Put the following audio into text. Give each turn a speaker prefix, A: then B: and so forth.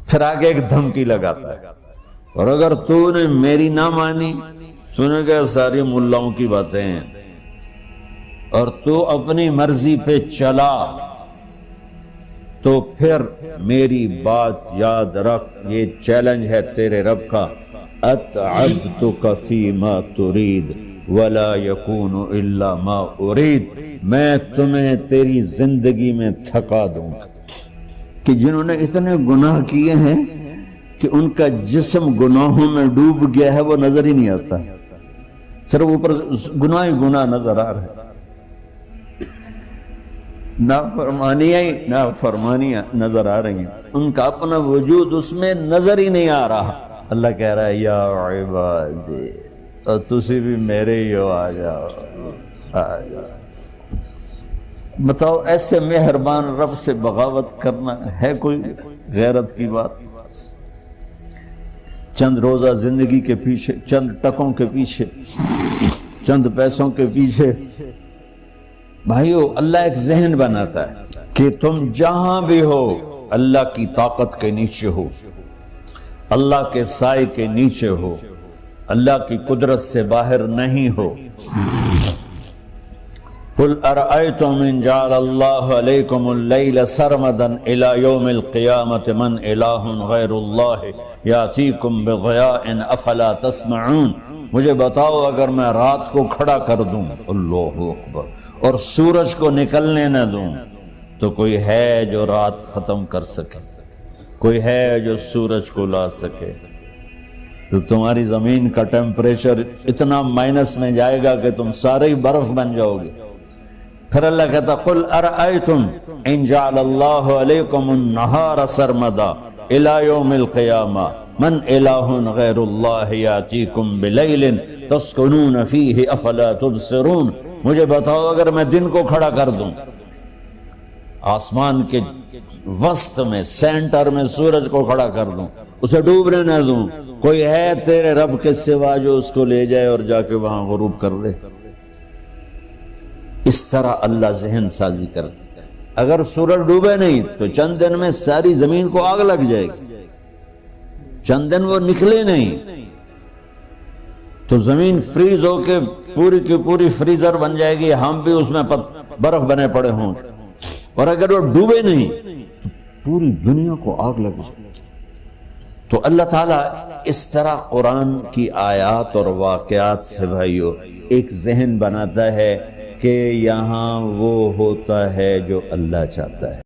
A: پھر آگے ایک دھمکی لگاتا ہے، اور اگر تو نے میری نہ مانی، تو نے کہا ساری ملاؤں کی باتیں ہیں، اور تو اپنی مرضی پہ چلا، تو پھر میری بات یاد رکھ، یہ چیلنج ہے تیرے رب کا، اتعبتک فیما ترید ولا یکون الا ما ارید، میں تمہیں تیری زندگی میں تھکا دوں گا۔ کہ جنہوں نے اتنے گناہ کیے ہیں کہ ان کا جسم گناہوں میں ڈوب گیا ہے، وہ نظر ہی نہیں آتا، صرف اوپر گناہ ہی گناہ نظر آ رہا ہے، نافرمانیاں نظر آ رہی ہیں، ان کا اپنا وجود اس میں نظر ہی نہیں آ رہا۔ اللہ کہہ رہا ہے یا عبادی، اور تسی بھی میرے ہی ہو، آ جاؤ آ جاؤ۔ بتاؤ ایسے مہربان رب سے بغاوت کرنا ہے کوئی غیرت کی بات؟ چند روزہ زندگی کے پیچھے، چند ٹکوں کے پیچھے، چند پیسوں کے پیچھے، بھائیو اللہ ایک ذہن بناتا ہے کہ تم جہاں بھی ہو اللہ کی طاقت کے نیچے ہو، اللہ کے سائے کے نیچے ہو، اللہ کی قدرت سے باہر نہیں ہو۔ قل ارأيتم ان جعل الله عليكم الليل سرمدا الى يوم القيامة من اله غير الله ياتيكم بضياء افلا تسمعون، مجھے بتاؤ اگر میں رات کو کھڑا کر دوں، اللہ اکبر، اور سورج کو نکلنے نہ دوں، تو کوئی ہے جو رات ختم کر سکے؟ کوئی ہے جو سورج کو لا سکے؟ تو تمہاری زمین کا ٹیمپریچر اتنا مائنس میں جائے گا کہ تم سارے ہی برف بن جاؤ گے۔ پھر اللہ کہتا قل ارأیتم ان جعل اللہ علیکم النہار سرمدا الى یوم القیامہ من الہ غیر اللہ یاتیکم بلیل تسکنون فیہ افلا تبصرون، مجھے بتاؤ اگر میں دن کو کھڑا کر دوں، آسمان کے وسط میں سینٹر میں سورج کو کھڑا کر دوں، اسے ڈوبنے نہ دوں، کوئی ہے تیرے رب کے سوا جو اس کو لے جائے اور جا کے وہاں غروب کر دے؟ اس طرح اللہ ذہن سازی کرتا ہے۔ اگر سورج ڈوبے نہیں تو چند دن میں ساری زمین کو آگ لگ جائے گی، چند دن وہ نکلے نہیں تو زمین فریز ہو کے پوری کی پوری فریزر بن جائے گی، ہم بھی اس میں برف بنے پڑے ہوں، اور اگر وہ ڈوبے نہیں تو پوری دنیا کو آگ لگ جائے گی۔ تو اللہ تعالیٰ اس طرح قرآن کی آیات اور واقعات سے بھائیو ایک ذہن بناتا ہے کہ یہاں وہ ہوتا ہے جو اللہ چاہتا ہے۔